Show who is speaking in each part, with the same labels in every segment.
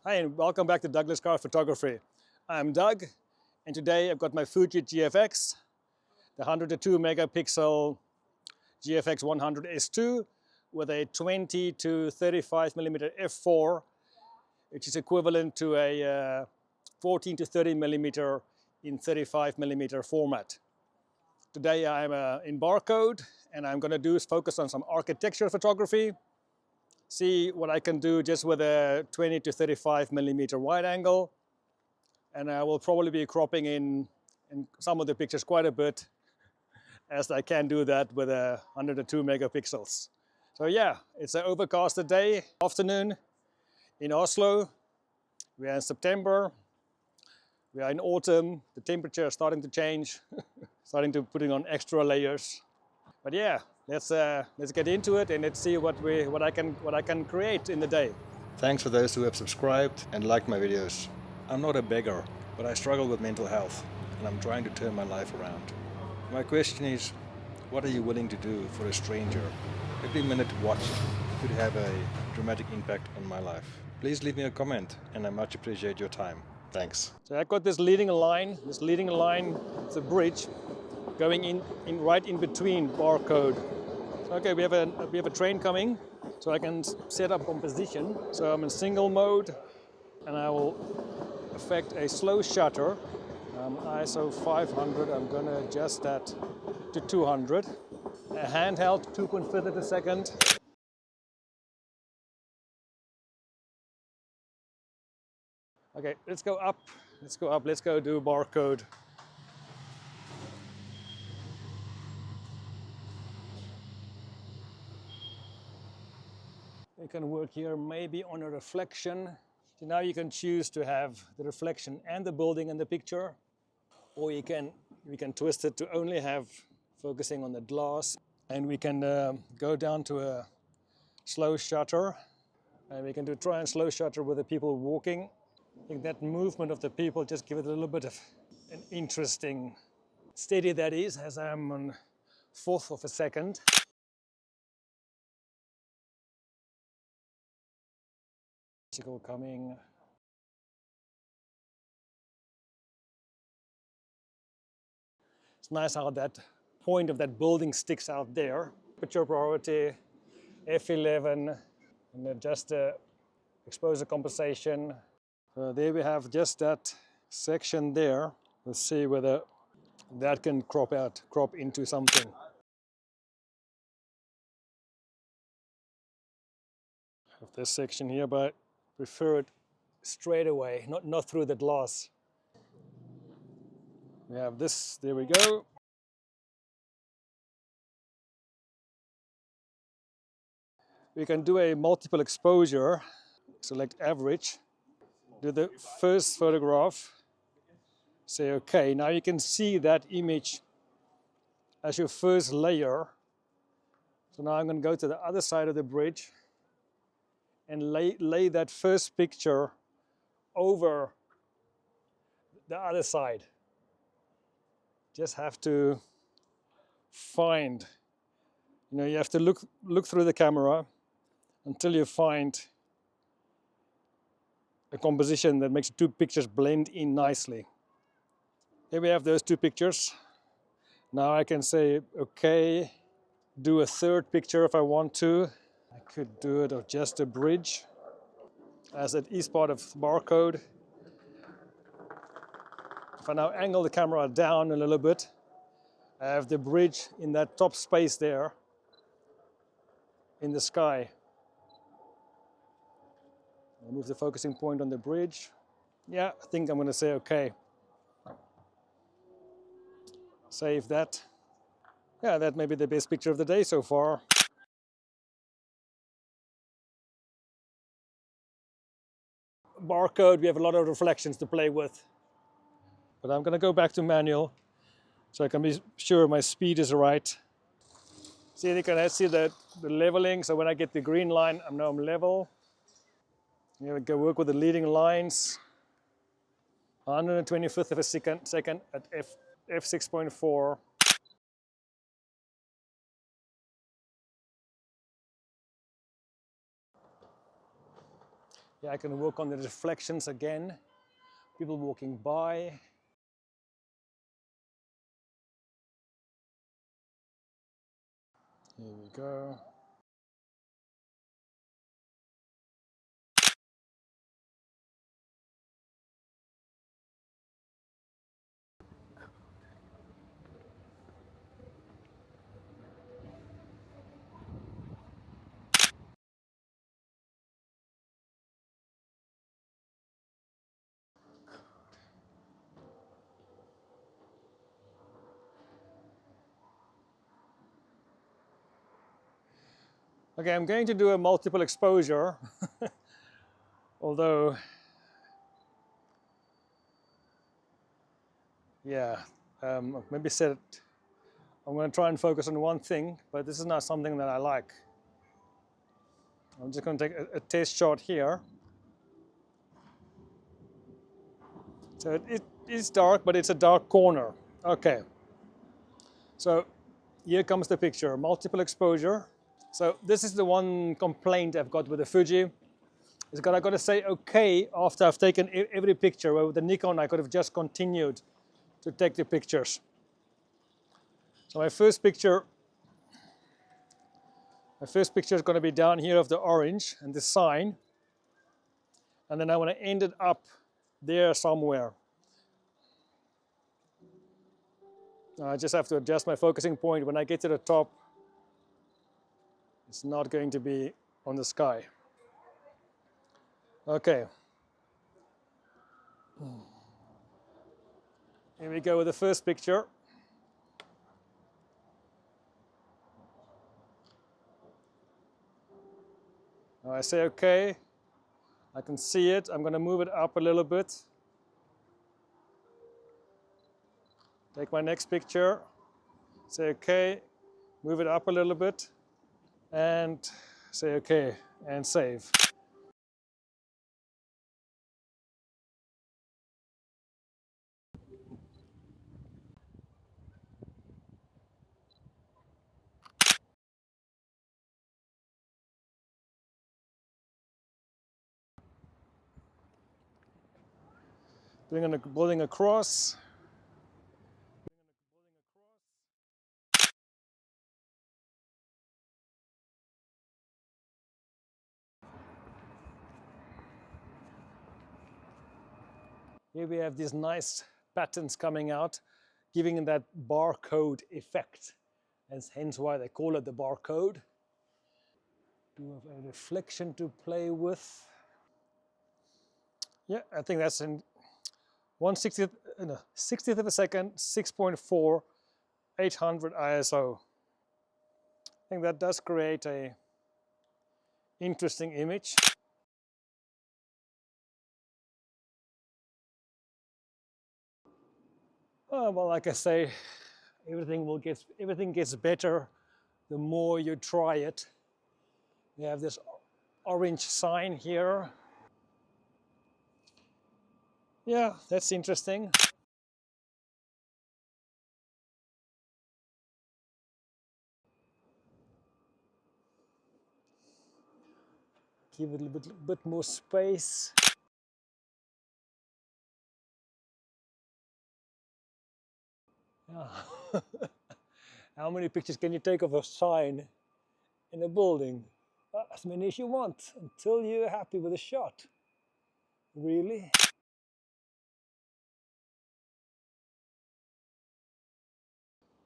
Speaker 1: Hi and welcome back to Douglas Carr Photography. I'm Doug and today I've got my Fuji GFX, the 102 megapixel GFX100S2 with a 20 to 35 millimeter f4, which is equivalent to a 14 to 30 millimeter in 35 millimeter format. Today I'm in barcode and I'm going to do is focus on some architectural photography, see what I can do just with a 20 to 35 millimeter wide angle, and I will probably be cropping in some of the pictures quite a bit, as I can do that with a 102 megapixels. So yeah, it's an overcast day, afternoon in Oslo. We are in September, we are in autumn, the temperature is starting to change, starting to putting on extra layers. But yeah, let's get into it and let's see what I can create in the day.
Speaker 2: Thanks for those who have subscribed and liked my videos. I'm not a beggar, but I struggle with mental health and I'm trying to turn my life around. My question is, what are you willing to do for a stranger? Every minute watched could have a dramatic impact on my life. Please leave me a comment and I much appreciate your time. Thanks.
Speaker 1: So I've got this leading line, it's a bridge going in right in between barcode. Okay, we have a train coming, so I can set up composition. So I'm in single mode, and I will affect a slow shutter. ISO 500. I'm going to adjust that to 200. A handheld 2.5 a second. Okay, let's go up. Let's go up. Let's go do barcode. You can work here maybe on a reflection. So now you can choose to have the reflection and the building in the picture, or we can twist it to only have focusing on the glass, and we can go down to a slow shutter, and we can do try and slow shutter with the people walking. I think that movement of the people just give it a little bit of an interesting steady, that is, as I'm on 1/4 of a second. Coming. It's nice how that point of that building sticks out there. Picture priority, F11, and adjust the exposure compensation. So there we have just that section there. Let's see whether that can crop into something. Of this section here, but I prefer it straight away, not through the glass. We have this, there we go. We can do a multiple exposure, select average, do the first photograph, say okay. Now you can see that image as your first layer. So now I'm going to go to the other side of the bridge and lay that first picture over the other side. Just have to find, you have to look through the camera until you find a composition that makes the two pictures blend in nicely. Here we have those two pictures. Now I can say, okay, do a third picture if I want to. I could do it of just a bridge, as it is part of barcode. If I now angle the camera down a little bit, I have the bridge in that top space there in the sky. I'll move the focusing point on the bridge. Yeah, I think I'm going to say okay. Save that. Yeah, that may be the best picture of the day so far. Barcode, we have a lot of reflections to play with. But I'm going to go back to manual so I can be sure my speed is right. See, you can see the leveling. So when I get the green line, I know I'm level. Here we go, work with the leading lines. 125th of a second at f6.4. Yeah, I can work on the reflections again. People walking by. Here we go. Okay, I'm going to do a multiple exposure, although, yeah, maybe said I'm going to try and focus on one thing, but this is not something that I like. I'm just going to take a test shot here. So it is dark, but it's a dark corner. Okay, so here comes the picture, multiple exposure. So this is the one complaint I've got with the Fuji. Is that I've got to say okay after I've taken every picture, where with the Nikon I could have just continued to take the pictures. So my first picture is going to be down here of the orange and the sign. And then I want to end it up there somewhere. I just have to adjust my focusing point. When I get to the top, it's not going to be on the sky. Okay. Here we go with the first picture. Now I say okay. I can see it. I'm going to move it up a little bit. Take my next picture. Say okay. Move it up a little bit. And say okay. And save. Building across. Here we have these nice patterns coming out, giving it that barcode effect. And hence why they call it the barcode. Do have a reflection to play with. Yeah, I think that's in 60th of a second, 6.4, 800 ISO. I think that does create a interesting image. Well, like I say, everything gets better the more you try it. We have this orange sign here. Yeah, that's interesting. Give it a little bit more space. Yeah. How many pictures can you take of a sign in a building? As many as you want, until you're happy with the shot. Really?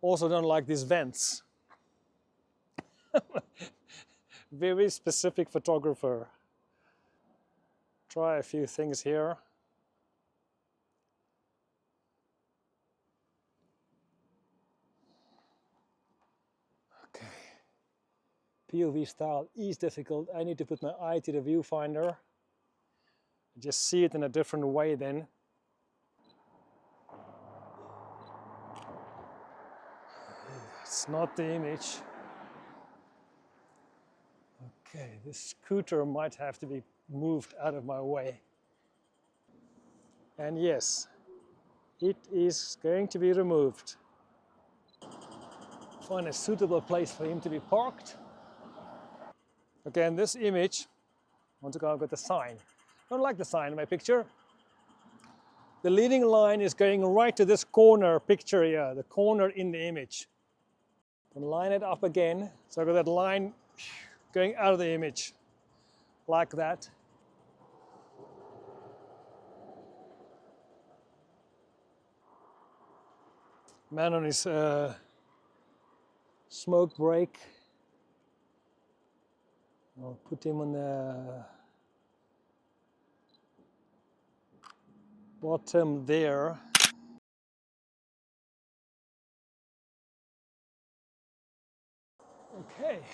Speaker 1: Also don't like these vents. Very specific photographer. Try a few things here. Okay. POV style is difficult. I need to put my eye to the viewfinder. Just see it in a different way then. It's not the image. Okay, this scooter might have to be moved out of my way. And yes, it is going to be removed. Find a suitable place for him to be parked. Okay, in this image, I want to go with the sign. Don't like the sign in my picture. The leading line is going right to this corner picture here, the corner in the image. And line it up again, so I've got that line going out of the image, like that. Man on his smoke break. I'll put him on the bottom there. Okay. It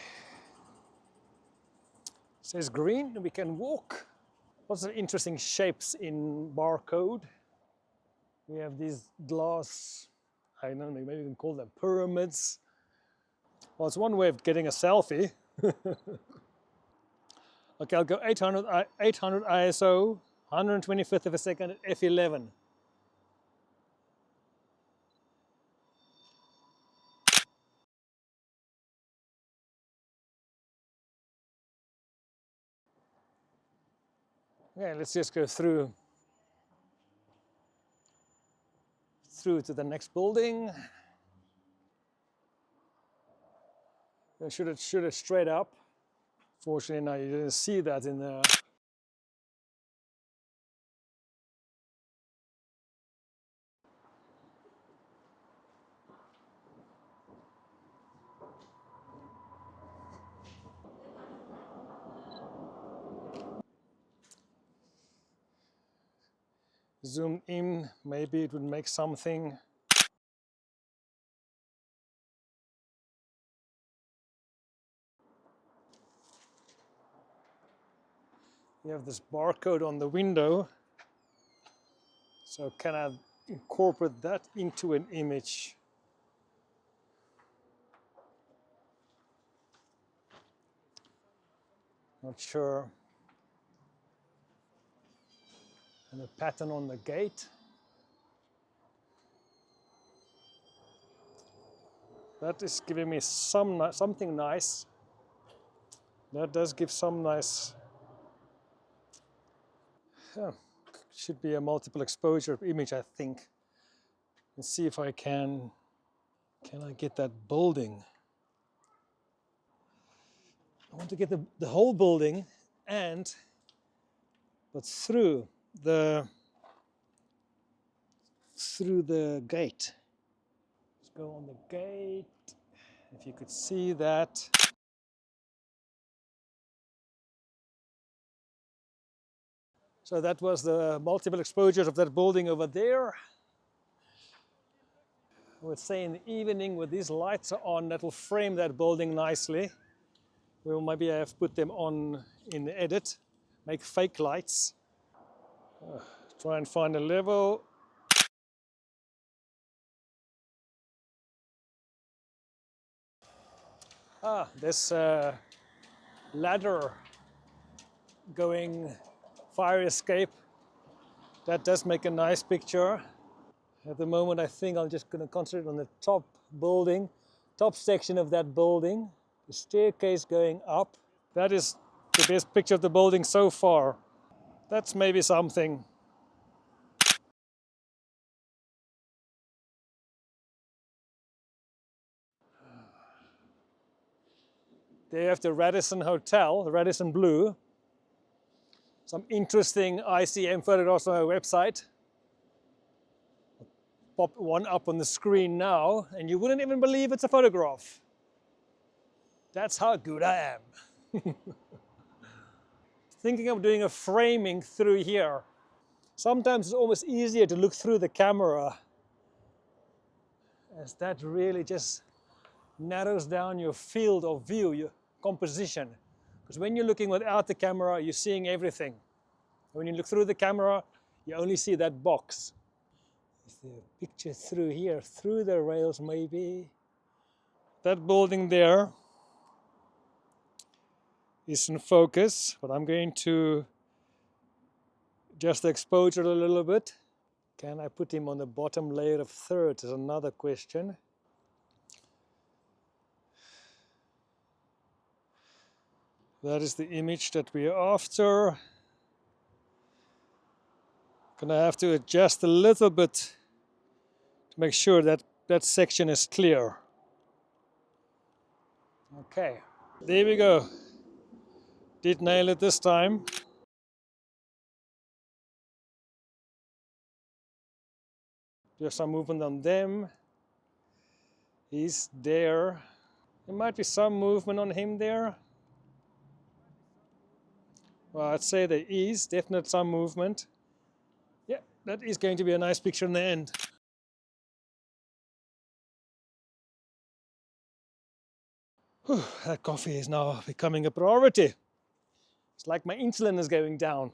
Speaker 1: says green, we can walk. Lots of interesting shapes in barcode. We have these glass, I don't know, maybe you can call them pyramids. Well, it's one way of getting a selfie. Okay, I'll go 800 ISO, 125th of a second at f11. Okay, let's just go through to the next building. I shoot it straight up. Fortunately, now you didn't see that in the. Zoom in, maybe it would make something. You have this barcode on the window. So can I incorporate that into an image? Not sure. And a pattern on the gate. That is giving me something nice. That does give some nice. Should be a multiple exposure image, I think. Let's see if I can. Can I get that building? I want to get the whole building, but through the gate. Let's go on the gate. If you could see that. So that was the multiple exposures of that building over there. I would say in the evening with these lights on, that will frame that building nicely. We'll maybe have to put them on in the edit, make fake lights. Try and find a level. This ladder going fire escape. That does make a nice picture. At the moment, I think I'm just going to concentrate on the top building, top section of that building, the staircase going up. That is the best picture of the building so far. That's maybe something. There you have the Radisson Hotel, the Radisson Blue. Some interesting ICM photographs on our website. I'll pop one up on the screen now, and you wouldn't even believe it's a photograph. That's how good I am. Thinking of doing a framing through here. Sometimes it's almost easier to look through the camera, as that really just narrows down your field of view, your composition. Because when you're looking without the camera, you're seeing everything. When you look through the camera, you only see that box. Is there a picture through here, through the rails maybe? That building there is in focus, but I'm going to adjust the exposure a little bit. Can I put him on the bottom layer of thirds is another question. That is the image that we are after. Gonna have to adjust a little bit to make sure that that section is clear. Okay, there we go. Did nail it this time. Just some movement on them. He's there. There might be some movement on him there. Well, I'd say there is definitely some movement. Yeah, that is going to be a nice picture in the end. Whew, that coffee is now becoming a priority. It's like my insulin is going down.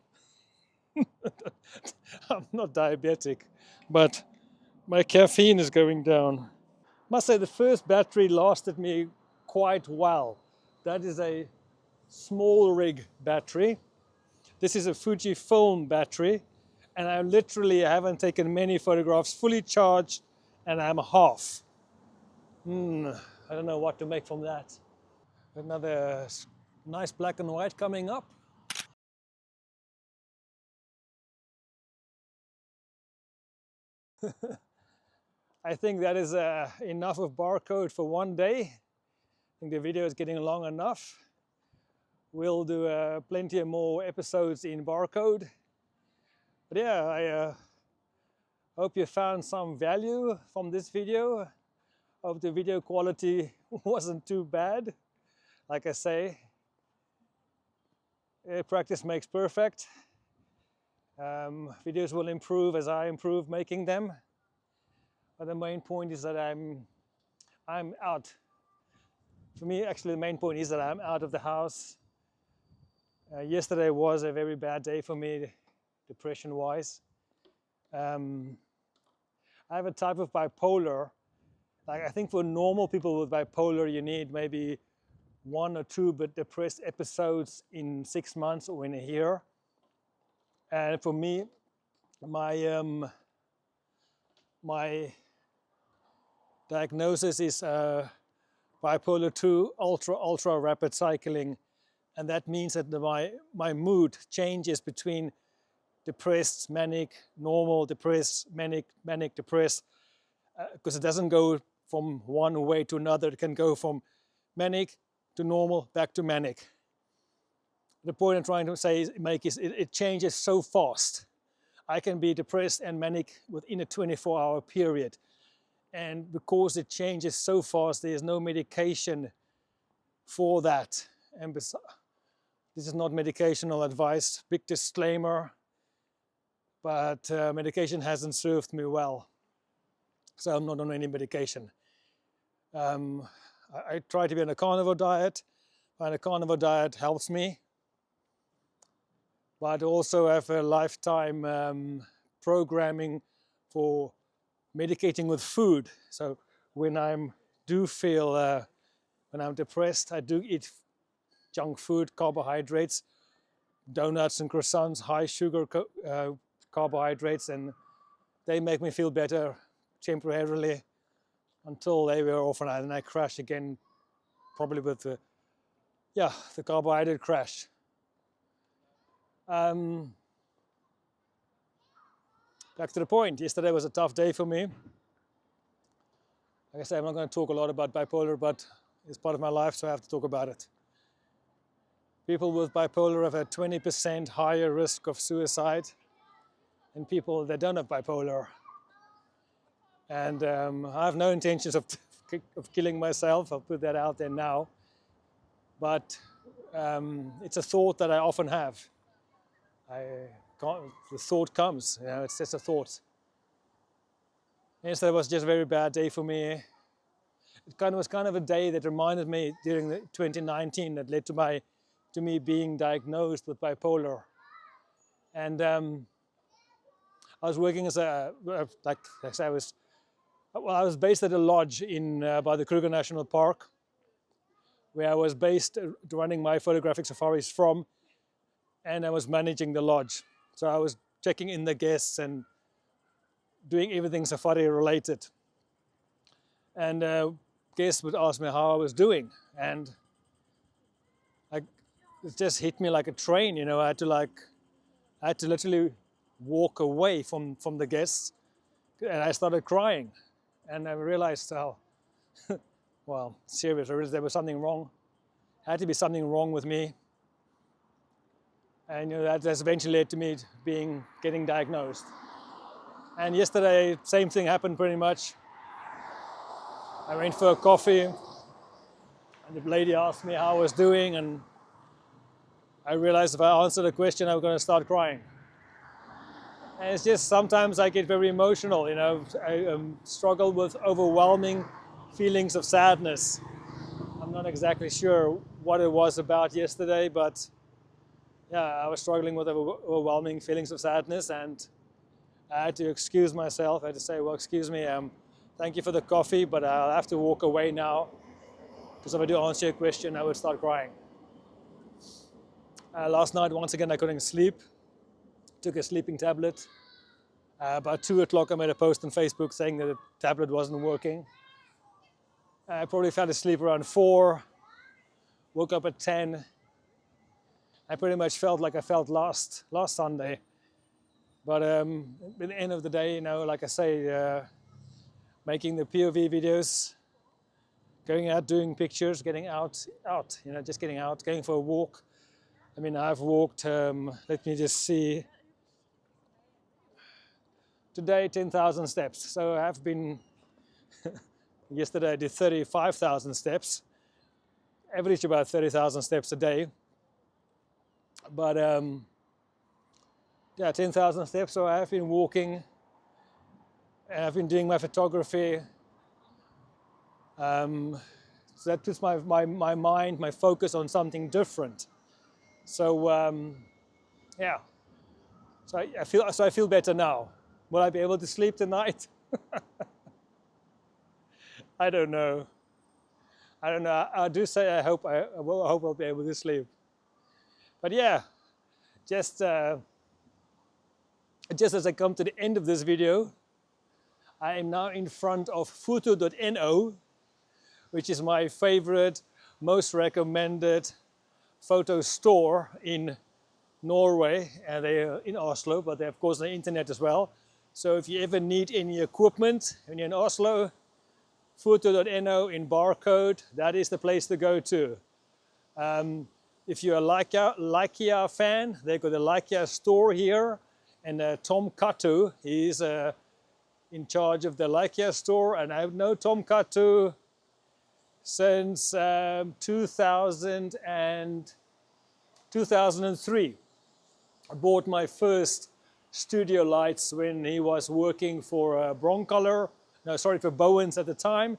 Speaker 1: I'm not diabetic, but my caffeine is going down. Must say the first battery lasted me quite well. That is a small rig battery. This is a Fuji film battery, and I literally haven't taken many photographs, fully charged, and I'm half. I don't know what to make from that. Another nice black and white coming up. I think that is enough of barcode for one day. I think the video is getting long enough. We'll do plenty of more episodes in barcode. But yeah, I hope you found some value from this video. Hope the video quality wasn't too bad. Like I say, practice makes perfect. Videos will improve as I improve making them. But the main point is that I'm out. For me, actually, the main point is that I'm out of the house. Yesterday was a very bad day for me, depression-wise. I have a type of bipolar. Like, I think for normal people with bipolar, you need maybe 1 or 2 but depressed episodes in 6 months or in a year. And for me, my diagnosis is bipolar 2 ultra rapid cycling, and that means that my mood changes between depressed, manic, normal, depressed, manic, depressed, because it doesn't go from one way to another. It can go from manic to normal back to manic. The point I'm trying to make is it changes so fast. I can be depressed and manic within a 24-hour period. And because it changes so fast, there's no medication for that. And this is not medicational advice, big disclaimer, but medication hasn't served me well. So I'm not on any medication. I try to be on a carnivore diet, and a carnivore diet helps me. But also have a lifetime programming for medicating with food. So when I do feel, when I'm depressed, I do eat junk food, carbohydrates, donuts and croissants, high sugar carbohydrates, and they make me feel better temporarily until they wear off, and then I crash again, probably with the carbohydrate crash. Back to the point, yesterday was a tough day for me. Like I say, I'm not going to talk a lot about bipolar, but it's part of my life, so I have to talk about it. People with bipolar have a 20% higher risk of suicide than people that don't have bipolar. And I have no intentions of killing myself. I'll put that out there now. But it's a thought that I often have. The thought comes, it's just a thought. Yesterday was just a very bad day for me. It was kind of a day that reminded me during 2019 that led to me being diagnosed with bipolar. And I was working as I was based at a lodge by the Kruger National Park, where I was based running my photographic safaris from, and I was managing the lodge. So I was checking in the guests and doing everything safari related. And guests would ask me how I was doing, and it just hit me like a train. I had to literally walk away from the guests, and I started crying, and I realized how, well, serious, there was something wrong. Had to be something wrong with me, and that has eventually led to me getting diagnosed. And yesterday, same thing happened pretty much. I went for a coffee, and the lady asked me how I was doing, and I realized if I answered a question, I was going to start crying. And it's just sometimes I get very emotional, I struggle with overwhelming feelings of sadness. I'm not exactly sure what it was about yesterday, but yeah, I was struggling with overwhelming feelings of sadness, and I had to excuse myself. I had to say, well, excuse me, thank you for the coffee, but I'll have to walk away now, because if I do answer your question, I would start crying. Last night, once again, I couldn't sleep. Took a sleeping tablet. About 2 o'clock, I made a post on Facebook saying that the tablet wasn't working. I probably fell asleep around 4, woke up at 10. I pretty much felt like I felt last Sunday. But at the end of the day, like I say, making the POV videos, going out, doing pictures, getting out, just getting out, going for a walk. I mean, I've walked, let me just see, today 10,000 steps. So I have been, yesterday I did 35,000 steps, average about 30,000 steps a day. But yeah, 10,000 steps. So I have been walking, and I've been doing my photography. So that puts my mind, my focus on something different. So yeah, so I feel better now. Will I be able to sleep tonight? I don't know. I do say I hope I'll be able to sleep. But yeah, just as I come to the end of this video, I am now in front of Photo.no, which is my favorite, most recommended photo store in Norway, and they're in Oslo, but they're of course on the internet as well. So if you ever need any equipment when you're in Oslo, Photo.no in Barcode, that is the place to go to. If you're a Leica fan, they've got a Leica store here, and Tom Kattu, he's in charge of the Leica store, and I've known Tom Kattu since 2003. I bought my first studio lights when he was working for for Bowens at the time.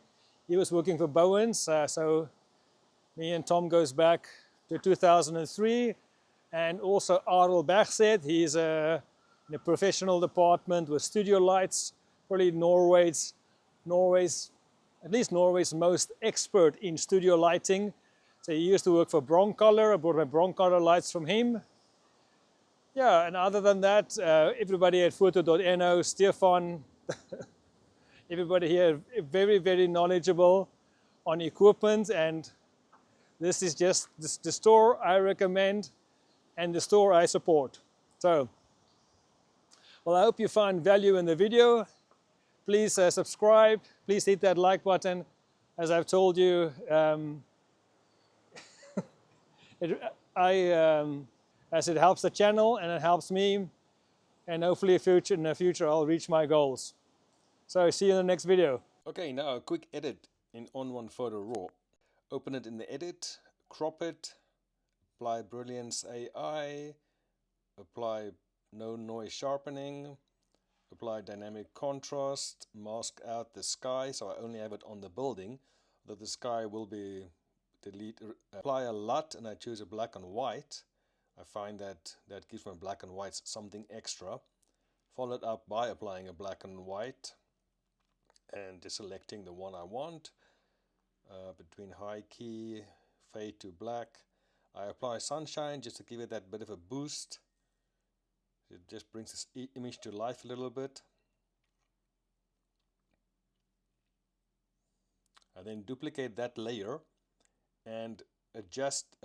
Speaker 1: He was working for Bowens, so me and Tom goes back to 2003. And also Arild Bergseth, he's in a professional department with studio lights, probably Norway's most expert in studio lighting. So he used to work for Broncolor. I bought my Broncolor lights from him. Yeah, and other than that, everybody at Photo.no, Stefan, everybody here very, very knowledgeable on equipment, and this is just the store I recommend and the store I support. So, well, I hope you found value in the video. Please subscribe, please hit that like button. As I've told you, as it helps the channel and it helps me, and hopefully in the future I'll reach my goals. So see you in the next video.
Speaker 2: Okay, now a quick edit in On1 RAW. Open it in the edit, crop it, apply Brilliance AI, apply no noise sharpening, apply dynamic contrast, mask out the sky, so I only have it on the building, though the sky will be deleted. Apply a LUT and I choose a black and white. I find that gives my black and whites something extra. Followed up by applying a black and white and selecting the one I want. Between high key, fade to black. I apply sunshine just to give it that bit of a boost. It just brings this image to life a little bit. I then duplicate that layer and adjust,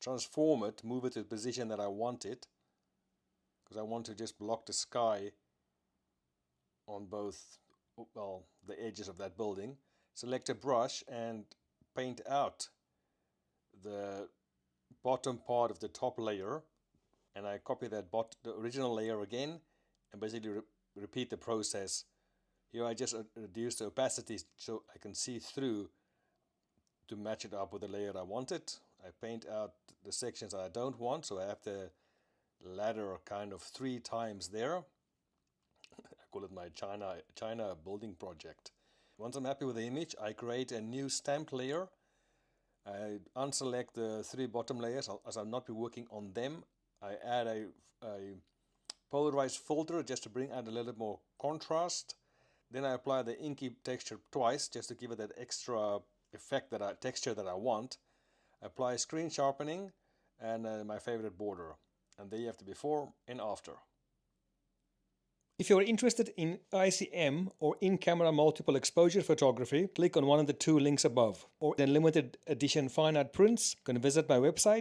Speaker 2: transform it, move it to the position that I want it. because I want to just block the sky on both, well, the edges of that building. Select a brush and paint out the bottom part of the top layer, and I copy that the original layer again and basically repeat the process. Here I just reduce the opacity so I can see through to match it up with the layer I wanted. I paint out the sections I don't want, so I have the ladder kind of 3 times there. I call it my China building project. Once I'm happy with the image, I create a new stamped layer. I unselect the 3 bottom layers as I'll not be working on them. I add a polarized filter just to bring out a little bit more contrast. Then I apply the inky texture twice just to give it that extra effect, texture that I want. I apply screen sharpening and my favorite border. And there you have the before and after.
Speaker 1: If you're interested in ICM or in-camera multiple exposure photography, click on one of the 2 links above. Or in limited edition fine art prints, you can visit my website